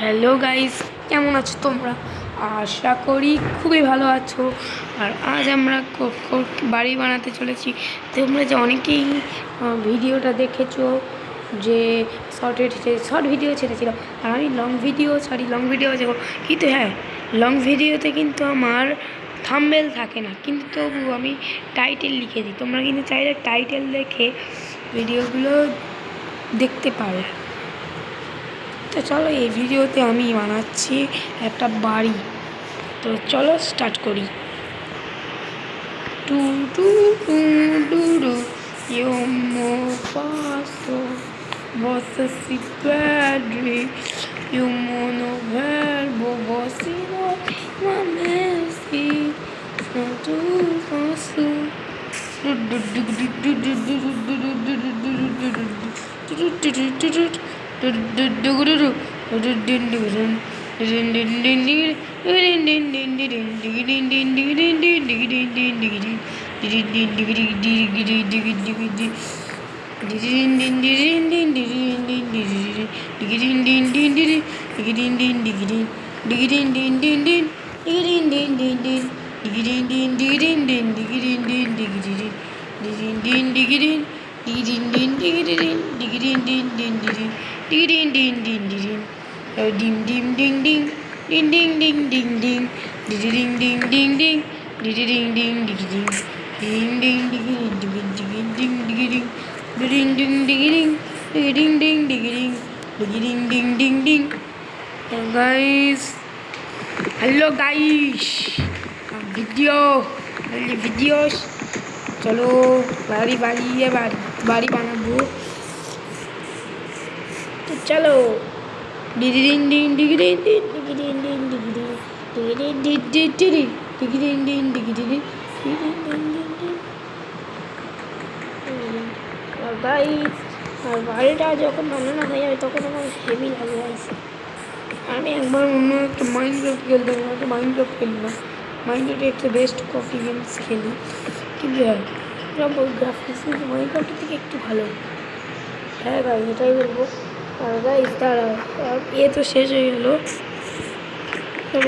Hello guys, কেমন আছো তোমরা? আশা করি খুবই ভালো আছো। আর আজ আমরা বাড়ি বানাতে চলেছি। তোমরা যে অনেকেই ভিডিওটা দেখেছো, যে শর্ট ভিডিও ছেড়েছিলাম, আর আমি লং ভিডিও ছাড়ি। লং ভিডিও দেখো, কিন্তু হ্যাঁ, লং ভিডিওতে কিন্তু আমার থাম্বনেল থাকে না, কিন্তু তবু আমি টাইটেল লিখে দিই। তোমরা কিন্তু চাইলে টাইটেল দেখে ভিডিওগুলো দেখতে পারো। তো চলো, এই ভিডিওতে আমি বানাচ্ছি একটা বাড়ি। তো চলো স্টার্ট করি। টু টু টু টু টু io mo passo você si perde e o monoverbo você não permanece não tu faço guys, hello guys, videos চলো বাড়ি বানাবো। তো চলো, গাইস, আর বাড়িটা যখন বানানো হয়ে যাবে তখন আমার হেভি লাগে গাইস। আমি একবার অন্য একটা মাইনক্রাফট খেলতাম, একটা মাইনক্রাফট খেললাম। মাইনক্রাফটে একটা বেস্ট কফি গেমস খেলি, কিন্তু হ্যাঁ, গ্রাফিক্স কিন্তু মাইনক্রাফটের থেকে একটু ভালো। হ্যাঁ গাইস, এটাই বলবো। আর গাইস দাঁড়াও, এ তো শেষ হয়ে গেলো,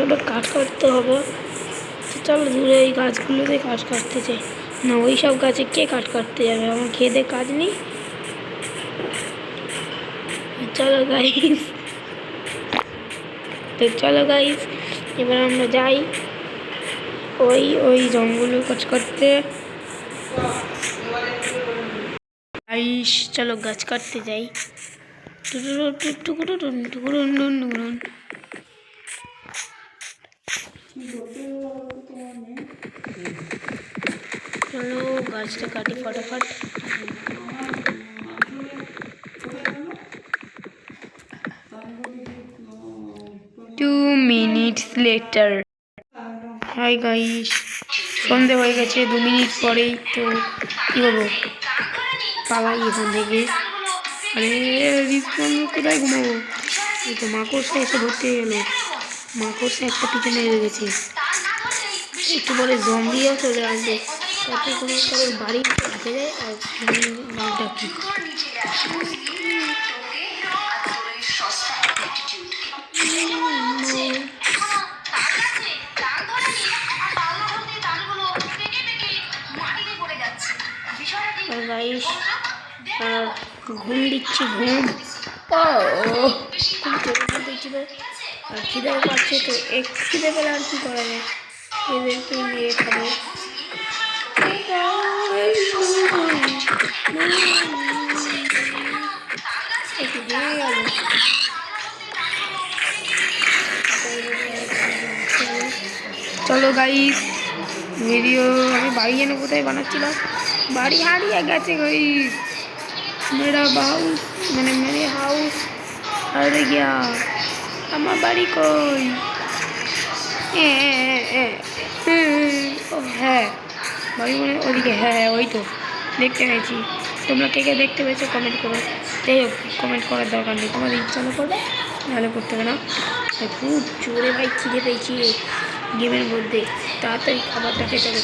এবার কাঠ কাটতে হবে। চলো দূরে এই গাছগুলোতে কাঠ কাটতে চাই না, ওই সব গাছে কে কাঠ কাটতে যাবে? আমার খেতে কাজ নেই। চলো গাইস, এবার আমরা যাই ওই জঙ্গলে কাজ করতে। চলো গাছ কাটতে যাই। চলো গাছটা কাটি ফটাফট। 2 minutes later. হাই গাইস, সন্ধে হয়ে গেছে 2 মিনিট পরেই। তো কী করবো, পালাই এখান থেকে। আরে কোথায় ঘুমাবো? এই তো মাকড়সা এসে ভর্তি হয়ে গেলো। মাকড়সা একটা পিছনে এসে গেছে, একটু পরে জম্বিও চলে আসবে। তাতে কোনো কারোর বাড়ি ঢুকে যায় আর ডাকি। গাইস, আর ঘুম দিচ্ছি, ঘুম দিচ্ছিল, আর খিদেও পাচ্ছে। তো একটু খিদে পেলে আর কি করা যায়, এদেরকে নিয়ে খাবো। চলো গাইস, ভিডিও আমি বাড়ি যেন কোথায় বানাচ্ছিলাম, বাড়ি হারিয়ে গেছে গাইস। मेरा हाउस मेरे हाउस हट गया। আমার বাড়ি কই? ও হ্যাঁ, বাড়ি মানে ওদিকে। হ্যাঁ ওই তো দেখতে পেয়েছি। তোমরা কে কে দেখতে পেয়েছো কমেন্ট করো। যাই হোক, কমেন্ট করার দরকার নেই, তোমাদের ইচ্ছা না করবে নাহলে করতে হবে না। খুব জোরে ভাই খিদে পেয়েছি গেমের মধ্যে, তাড়াতাড়ি খাবারটা খেতে হবে।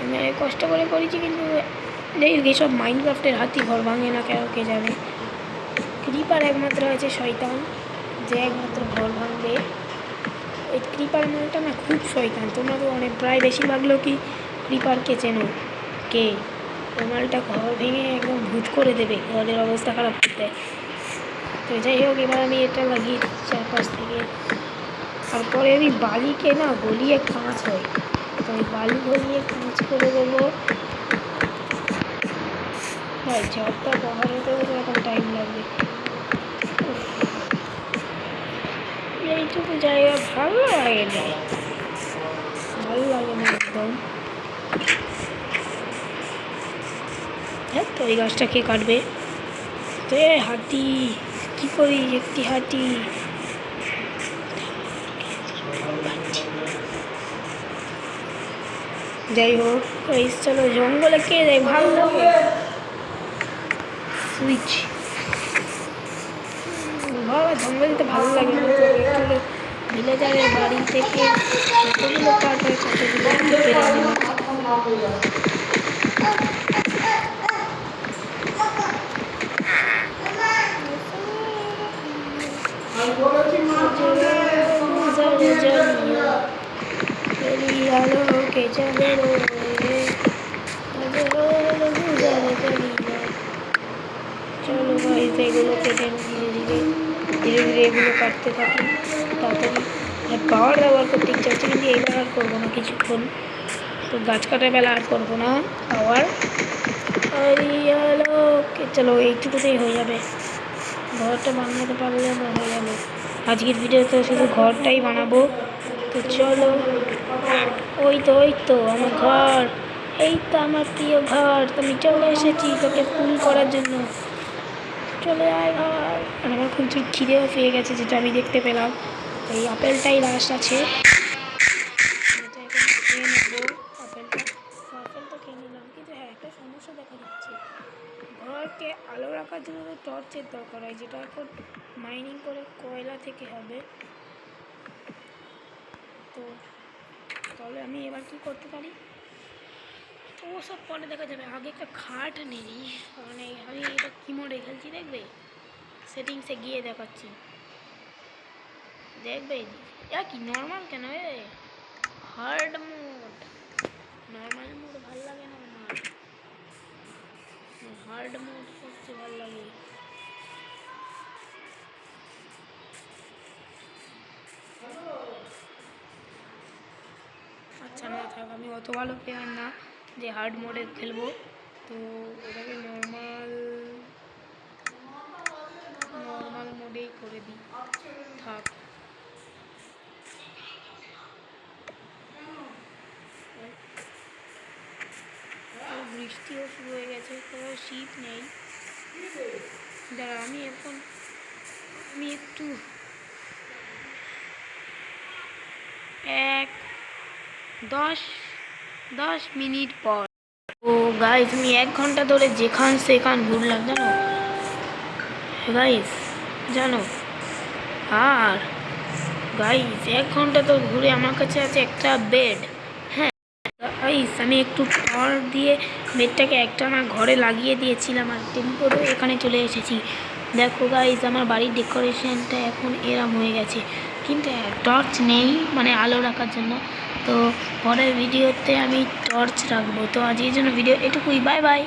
আমি কষ্ট করে করেছি, কিন্তু যাই হোক এসব মাইনক্রাফটের হাতি ঘর ভাঙে না কেন কে জানে। ক্রিপার একমাত্র আছে শয়তান, যে একমাত্র ঘর ভাঙবে। ওই ক্রিপার মালটা না খুব শয়তান। তোমরা তো অনেক প্রায় বেশিরভাগ লোকই ক্রিপারকে চেনো। কে ওই মালটা ঘর ভেঙে একদম ভূত করে দেবে, ঘরের অবস্থা খারাপ করতে। তো যাই হোক এবার আমি এটা লাগিয়ে দিচ্ছি চারপাশ থেকে। তারপরে আমি বালিকে না গলিয়ে কাঁচ হয়, তো ওই বালি গলিয়ে কাঁচ করে দেবো। ভাই ঝড়টা বহার হতেও তো এখন টাইম লাগবে। এইটুকু জায়গা ভালো লাগে না, ভালো লাগে না একদম। হ্যাঁ, তো এই গাছটা কে কাটবে? তো হাতি কী করি, একটি হাতি। যাই হোক চলো জঙ্গলে কে যায়, ভালো লাগে। সুইচ বাবা, জঙ্গল দিতে ভালো লাগে না। তো ভিলেজারের বাড়ি থেকে কতগুলো কাঠ হয়, কতগুলো পেরে নিলাম। চলো ভাই এগুলো কেটে ধীরে ধীরে ধীরে ধীরে এগুলো কাটতে থাকি তাড়াতাড়ি। পাওয়ার ব্যবহার করতে ইচ্ছা হচ্ছে, কিন্তু এইবার আর করবো না কিছুক্ষণ। তো গাছ কাটার বেলা আর করবো না পাওয়ার। চলো এইটুকুতেই হয়ে যাবে। ঘরটা বানাতে পারলে আমার হয়ে গেল। আজকের ভিডিওতে শুধু ঘরটাই বানাবো। তো চলো, ওই তো আমার ঘর, এই তো আমার প্রিয় ঘর। তো আমি চলে এসেছি তোকে ফুল করার জন্য। চলে আয় ঘর। আর আমার খুব খিদেও পেয়ে গেছে, যেটা আমি দেখতে পেলাম। এই আপেলটাই লাস্ট আছে, এটা এখন খেয়ে নেবো। আপেলটা খেয়ে নিলাম, কিন্তু হ্যাঁ একটা সমস্যা দেখা যাচ্ছে। ঘরকে আলো রাখার জন্য তো টর্চের দরকার হয়, যেটা এখন মাইনিং করে কয়লা থেকে হবে। তো তাহলে আমি এবার কি করতে পারি, তো সব পরে দেখা যাবে। আগে একটা খাট নেই, মানে আমি এটা কি মোডে খেলছি দেখবে, সেটিংসে গিয়ে দেখাচ্ছি, দেখবে। কি নর্মাল কেন, হার্ড মোড। নর্মাল মোড ভালো লাগে না আমার, হার্ড মোড সবচেয়ে ভালো লাগে। আচ্ছা না থাক, আমি অত ভালো প্লেয়ার না যে হার্ড মোডে খেলবো। তো এটাকে নর্মাল মোডেই করে দিই, থাক। বৃষ্টিও শুরু হয়ে গেছে, কোনো শীত নেই। দাঁড়া আমি একটু 10 মিনিট পর। ও গাইস, আমি 1 ঘন্টা ধরে যেখান সেখান ঘুরলাম জানো গাইস, জানো। আর গাইস 1 ঘন্টা তো ঘুরে আমার কাছে আছে একটা বেড। হ্যাঁ গাইস, আমি একটু পর দিয়ে বেডটাকে একটা আমার ঘরে লাগিয়ে দিয়েছিলাম, আর টেম্পোরও এখানে চলে এসেছি। দেখো গাইস, আমার বাড়ির ডেকোরেশনটা এখন এরম হয়ে গেছে, কিন্তু টর্চ নেই, মানে আলো রাখার জন্য। তো পরের ভিডিওতে আমি টর্চ রাখবো। তো আজকের জন্য ভিডিও এটুকুই, বাই বাই।